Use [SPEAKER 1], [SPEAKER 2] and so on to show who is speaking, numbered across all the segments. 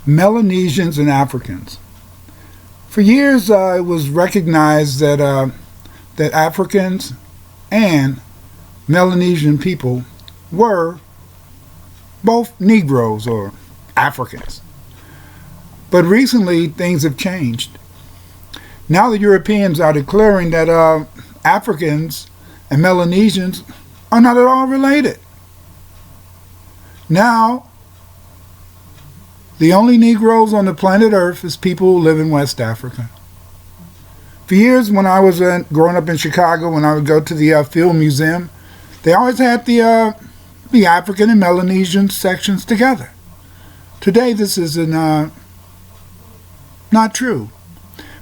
[SPEAKER 1] Melanesians and Africans. For years, it was recognized that Africans and Melanesian people were both Negroes or Africans. But recently, things have changed. Now the Europeans are declaring that Africans and Melanesians are not at all related. Now, the only Negroes on the planet Earth is people who live in West Africa. For years, when I was growing up in Chicago, when I would go to the Field Museum, they always had the African and Melanesian sections together. Today, this is not true.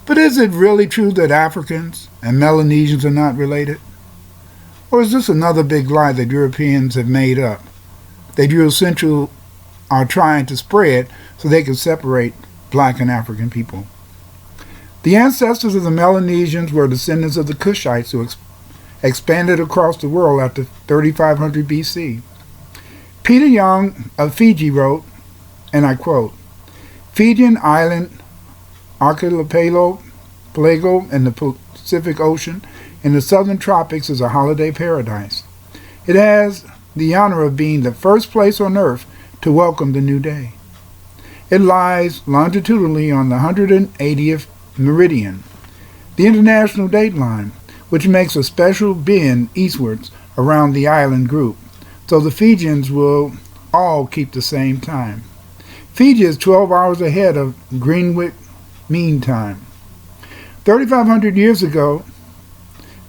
[SPEAKER 1] But is it really true that Africans and Melanesians are not related? Or is this another big lie that Europeans have made up, that Eurocentral are trying to spread so they can separate black and African people? The ancestors of the Melanesians were descendants of the Kushites who expanded across the world after 3500 BC. Peter Young of Fiji wrote, and I quote, "Fijian island archipelago in the Pacific Ocean in the southern tropics is a holiday paradise. It has the honor of being the first place on earth to welcome the new day. It lies longitudinally on the 180th meridian, the international date line, which makes a special bend eastwards around the island group, so the Fijians will all keep the same time. Fiji is 12 hours ahead of Greenwich Mean Time. 3,500 years ago,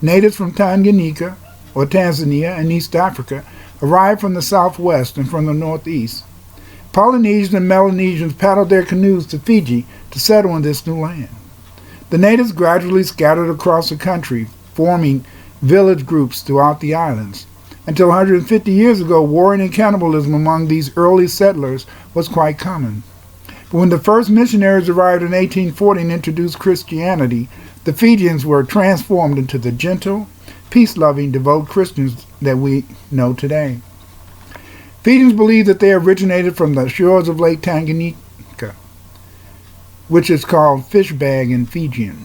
[SPEAKER 1] natives from Tanganyika, or Tanzania, in East Africa, arrived from the southwest and from the northeast. Polynesians and Melanesians paddled their canoes to Fiji to settle in this new land. The natives gradually scattered across the country, forming village groups throughout the islands. Until 150 years ago, warring and cannibalism among these early settlers was quite common. But when the first missionaries arrived in 1840 and introduced Christianity, the Fijians were transformed into the gentle, peace-loving, devout Christians that we know today. Fijians believe that they originated from the shores of Lake Tanganyika, which is called Fishbag in Fijian.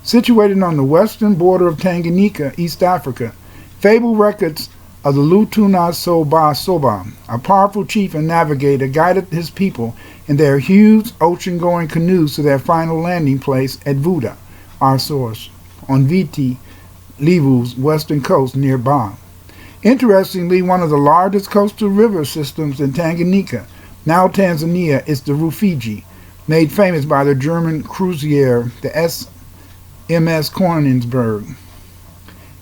[SPEAKER 1] Situated on the western border of Tanganyika, East Africa, fable records of the Lutuna Soba, a powerful chief and navigator, guided his people in their huge ocean-going canoes to their final landing place at Vuda, our source, on Viti Levu's western coast near Ba. Interestingly, one of the largest coastal river systems in Tanganyika, now Tanzania, is the Rufiji, made famous by the German cruiser, the SMS Konigsberg,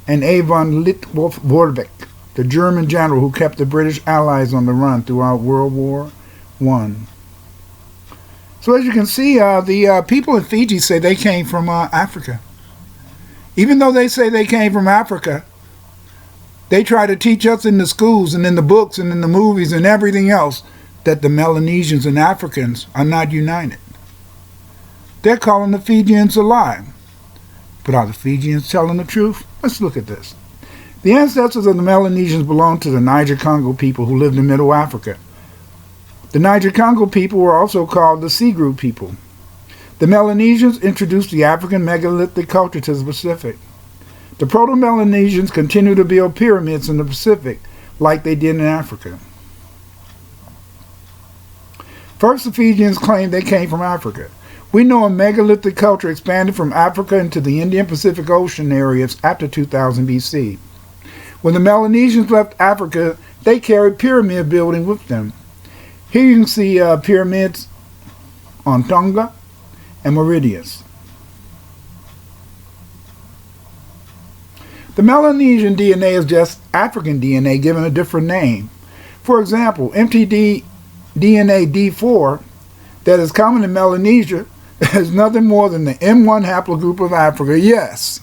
[SPEAKER 1] and Avon Littwolf-Vorbeck, the German general who kept the British allies on the run throughout World War I. So as you can see, the people in Fiji say they came from Africa. Even though they say they came from Africa, they try to teach us in the schools and in the books and in the movies and everything else that the Melanesians and Africans are not united. They're calling the Fijians a lie. But are the Fijians telling the truth? Let's look at this. The ancestors of the Melanesians belong to the Niger-Congo people who lived in Middle Africa. The Niger-Congo people were also called the Sea Group people. The Melanesians introduced the African megalithic culture to the Pacific. The Proto-Melanesians continue to build pyramids in the Pacific like they did in Africa. First, the Fijians claimed they came from Africa. We know a megalithic culture expanded from Africa into the Indian Pacific Ocean areas after 2000 BC. When the Melanesians left Africa, they carried pyramid building with them. Here you can see pyramids on Tonga and Mauritius. The Melanesian DNA is just African DNA given a different name. For example, MTD DNA D4 that is common in Melanesia is nothing more than the M1 haplogroup of Africa. Yes,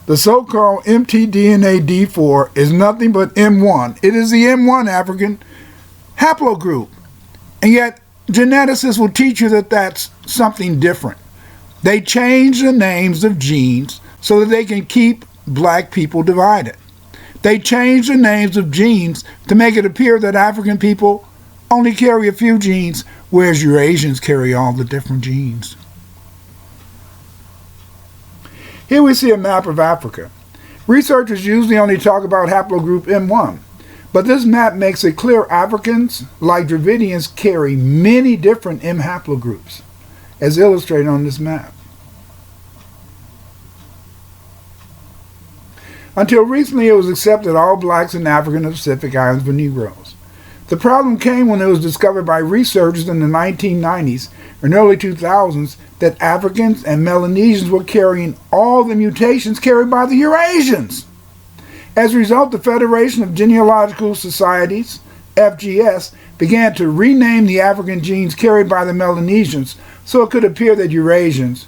[SPEAKER 1] the so-called mtDNA D4 is nothing but M1. It is the M1 African haplogroup. And yet, geneticists will teach you that that's something different. They change the names of genes so that they can keep black people divided. They change the names of genes to make it appear that African people only carry a few genes, whereas Eurasians carry all the different genes. Here we see a map of Africa. Researchers usually only talk about haplogroup M1, but this map makes it clear Africans, like Dravidians, carry many different M haplogroups, as illustrated on this map. Until recently, it was accepted that all blacks in Africa and the Pacific Islands were Negroes. The problem came when it was discovered by researchers in the 1990s and early 2000s that Africans and Melanesians were carrying all the mutations carried by the Eurasians. As a result, the Federation of Genealogical Societies, FGS, began to rename the African genes carried by the Melanesians so it could appear that Eurasians,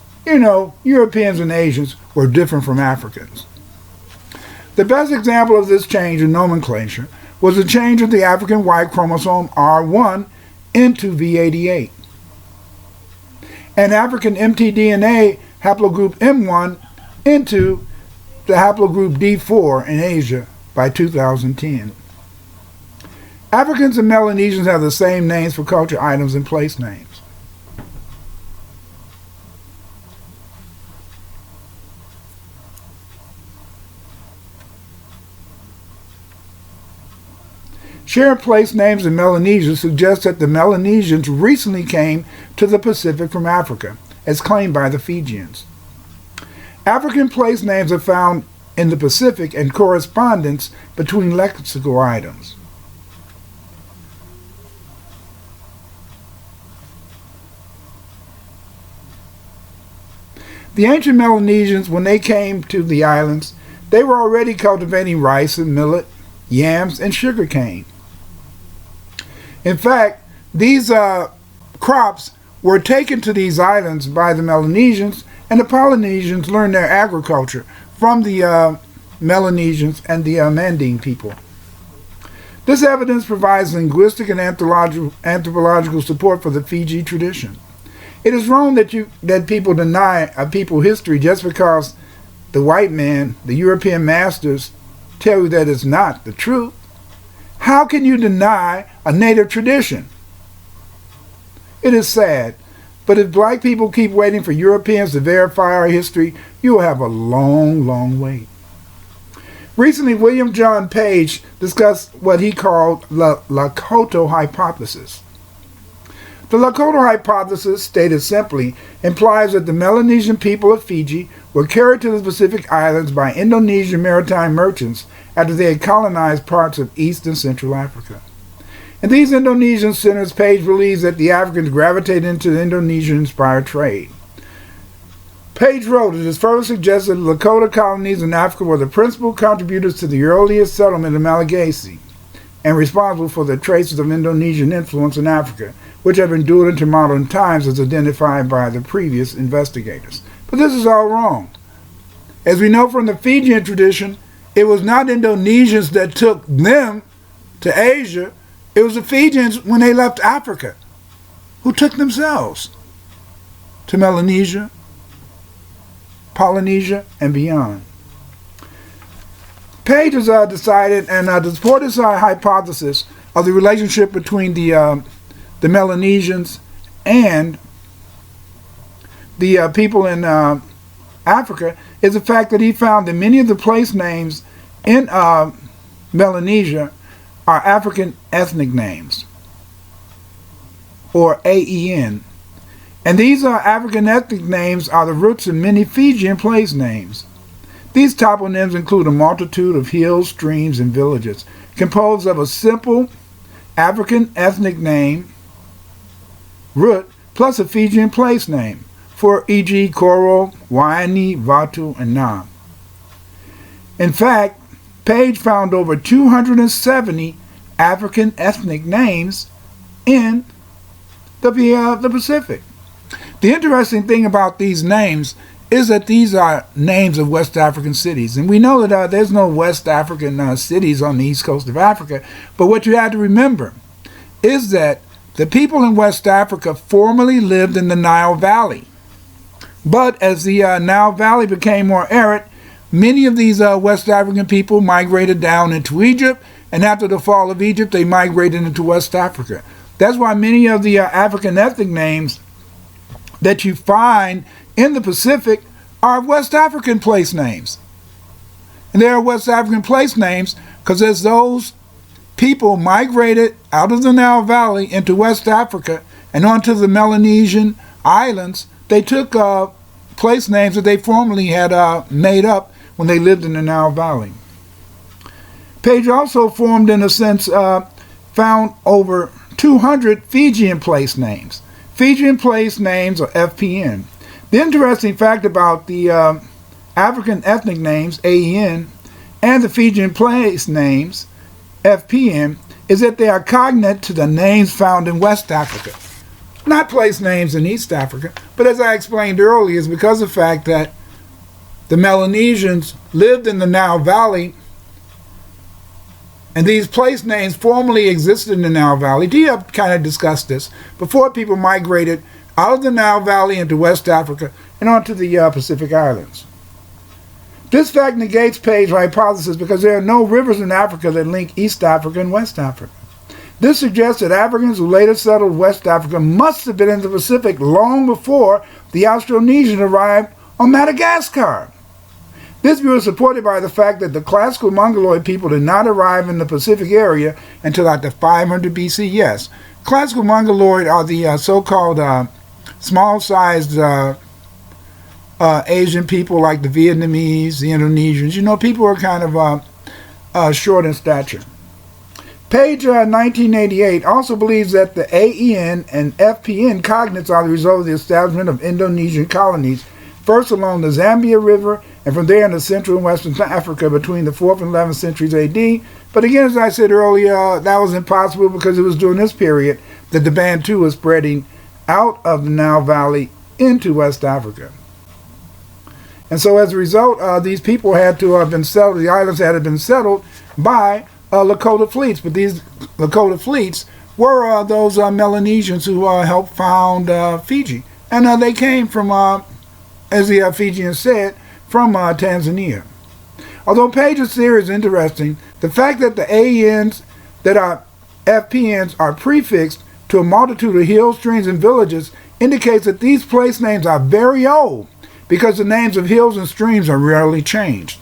[SPEAKER 1] Europeans and Asians, were different from Africans. The best example of this change in nomenclature was the change of the African Y chromosome R1 into V88, and African mtDNA haplogroup M1 into the haplogroup D4 in Asia by 2010. Africans and Melanesians have the same names for culture items and place names. Shared place names in Melanesia suggest that the Melanesians recently came to the Pacific from Africa, as claimed by the Fijians. African place names are found in the Pacific and correspondence between lexical items. The ancient Melanesians, when they came to the islands, they were already cultivating rice and millet, yams, and sugarcane. In fact, these crops were taken to these islands by the Melanesians, and the Polynesians learned their agriculture from the Melanesians and the Manding people. This evidence provides linguistic and anthropological support for the Fiji tradition. It is wrong that people deny a people's history just because the white man, the European masters, tell you that it's not the truth. How can you deny a native tradition? It is sad, but if black people keep waiting for Europeans to verify our history, you will have a long, long wait. Recently, William John Page discussed what he called the Lakota hypothesis. The Lakota hypothesis, stated simply, implies that the Melanesian people of Fiji were carried to the Pacific Islands by Indonesian maritime merchants after they had colonized parts of East and Central Africa. In these Indonesian centers, Page believes that the Africans gravitated into the Indonesian-inspired trade. Page wrote, it is further suggested that the Lakota colonies in Africa were the principal contributors to the earliest settlement of Malagasy and responsible for the traces of Indonesian influence in Africa, which have endured into modern times as identified by the previous investigators. But this is all wrong. As we know from the Fijian tradition, it was not Indonesians that took them to Asia. It was the Fijians when they left Africa who took themselves to Melanesia, Polynesia, and beyond. Page has decided, and to support his hypothesis of the relationship between the Melanesians and the people in Africa, is the fact that he found that many of the place names in Melanesia are African ethnic names, or AEN. And these African ethnic names are the roots in many Fijian place names. These toponyms include a multitude of hills, streams, and villages, composed of a simple African ethnic name, root, plus a Fijian place name, for e.g. Koro, Waiani, Vatu, and Na. In fact, Page found over 270 African ethnic names in the Pacific. The interesting thing about these names is that these are names of West African cities. And we know that there's no West African cities on the east coast of Africa. But what you have to remember is that the people in West Africa formerly lived in the Nile Valley. But as the Nile Valley became more arid, many of these West African people migrated down into Egypt, and after the fall of Egypt, they migrated into West Africa. That's why many of the African ethnic names that you find in the Pacific are West African place names. And they are West African place names because as those people migrated out of the Nile Valley into West Africa and onto the Melanesian islands, they took place names that they formerly had made up when they lived in the Nile Valley. Page also formed, in a sense, found over 200 Fijian place names. Fijian place names, or FPN. The interesting fact about the African ethnic names, AEN, and the Fijian place names, FPN, is that they are cognate to the names found in West Africa. Not place names in East Africa, but as I explained earlier, is because of the fact that the Melanesians lived in the Nile Valley, and these place names formerly existed in the Nile Valley. Dia kind of discussed this before people migrated out of the Nile Valley into West Africa and onto the Pacific Islands. This fact negates Page's hypothesis because there are no rivers in Africa that link East Africa and West Africa. This suggests that Africans who later settled West Africa must have been in the Pacific long before the Austronesians arrived on Madagascar. This view is supported by the fact that the classical Mongoloid people did not arrive in the Pacific area until after 500 BC. Yes, classical Mongoloid are the so-called small-sized Asian people like the Vietnamese, the Indonesians. You know, people are kind of short in stature. Page 1988 also believes that the AEN and FPN cognates are the result of the establishment of Indonesian colonies, first along the Zambia River, and from there into Central and Western Africa between the 4th and 11th centuries AD. But again, as I said earlier, that was impossible because it was during this period that the Bantu was spreading out of the Nile Valley into West Africa. And so as a result, these people had to have been settled, the islands had been settled by Lakota fleets. But these Lakota fleets were those Melanesians who helped found Fiji. And they came from, as the Fijians said, from Tanzania. Although Page's theory is interesting, the fact that the AENs that are FPNs are prefixed to a multitude of hills, streams, and villages indicates that these place names are very old because the names of hills and streams are rarely changed.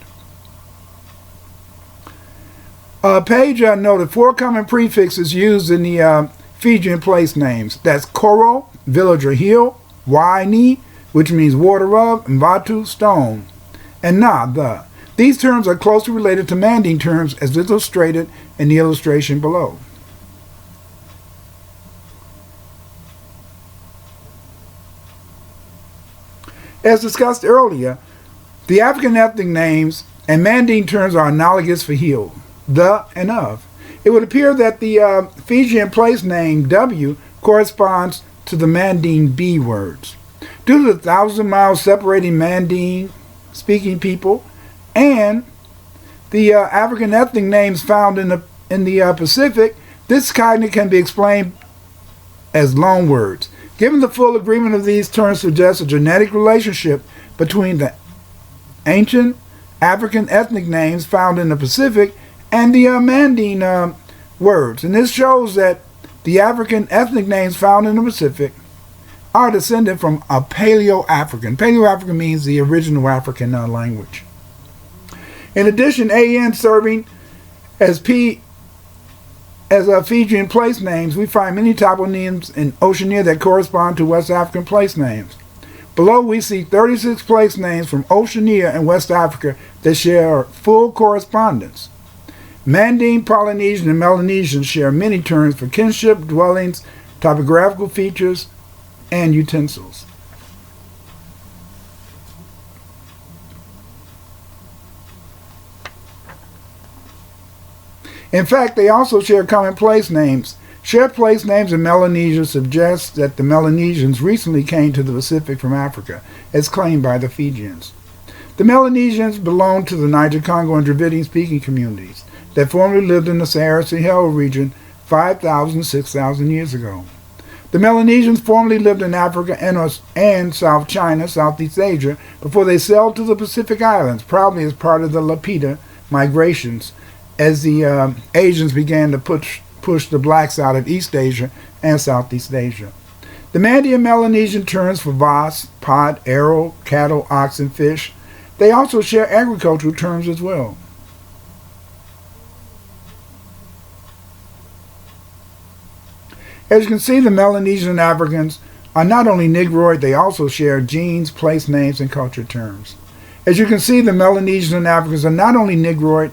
[SPEAKER 1] Page noted 4 common prefixes used in the Fijian place names. That's Koro, village or hill, Waini, which means water of, and Vatu, stone, and Na, the. These terms are closely related to Manding terms as illustrated in the illustration below. As discussed earlier, the African ethnic names and Manding terms are analogous for hill, the, and of. It would appear that the Fijian place name W corresponds to the Manding B words. Due to the 1,000 miles separating Manding-speaking people and the African ethnic names found in the Pacific, this cognate can be explained as loan words. Given the full agreement of these terms suggests a genetic relationship between the ancient African ethnic names found in the Pacific and the Manding words. And this shows that the African ethnic names found in the Pacific are descended from a Paleo-African. Paleo-African means the original African language. In addition, AN serving as Fijian place names, we find many toponyms in Oceania that correspond to West African place names. Below we see 36 place names from Oceania and West Africa that share full correspondence. Manding, Polynesian, and Melanesians share many terms for kinship, dwellings, topographical features, and utensils. In fact, they also share common place names. Shared place names in Melanesia suggest that the Melanesians recently came to the Pacific from Africa, as claimed by the Fijians. The Melanesians belonged to the Niger, Congo, and Dravidian-speaking communities that formerly lived in the Sahara-Sahel region 5,000 to 6,000 years ago. The Melanesians formerly lived in Africa and South China, Southeast Asia, before they sailed to the Pacific Islands, probably as part of the Lapita migrations, as the Asians began to pushed the blacks out of East Asia and Southeast Asia. The Mandan and Melanesian terms for vase, pot, arrow, cattle, ox, and fish, they also share agricultural terms as well. As you can see, the Melanesian and Africans are not only Negroid, they also share genes, place names, and culture terms. As you can see, the Melanesians and Africans are not only Negroid,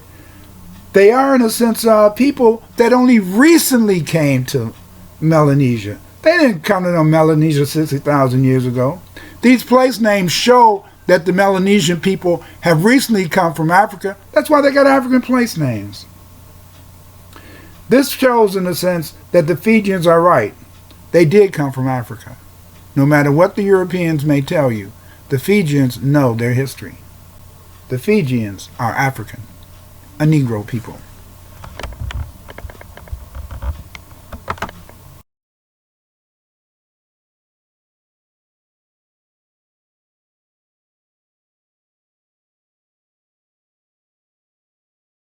[SPEAKER 1] they are, in a sense, people that only recently came to Melanesia. They didn't come to Melanesia 60,000 years ago. These place names show that the Melanesian people have recently come from Africa. That's why they got African place names. This shows, in a sense, that the Fijians are right. They did come from Africa. No matter what the Europeans may tell you, the Fijians know their history. The Fijians are African, a Negro people.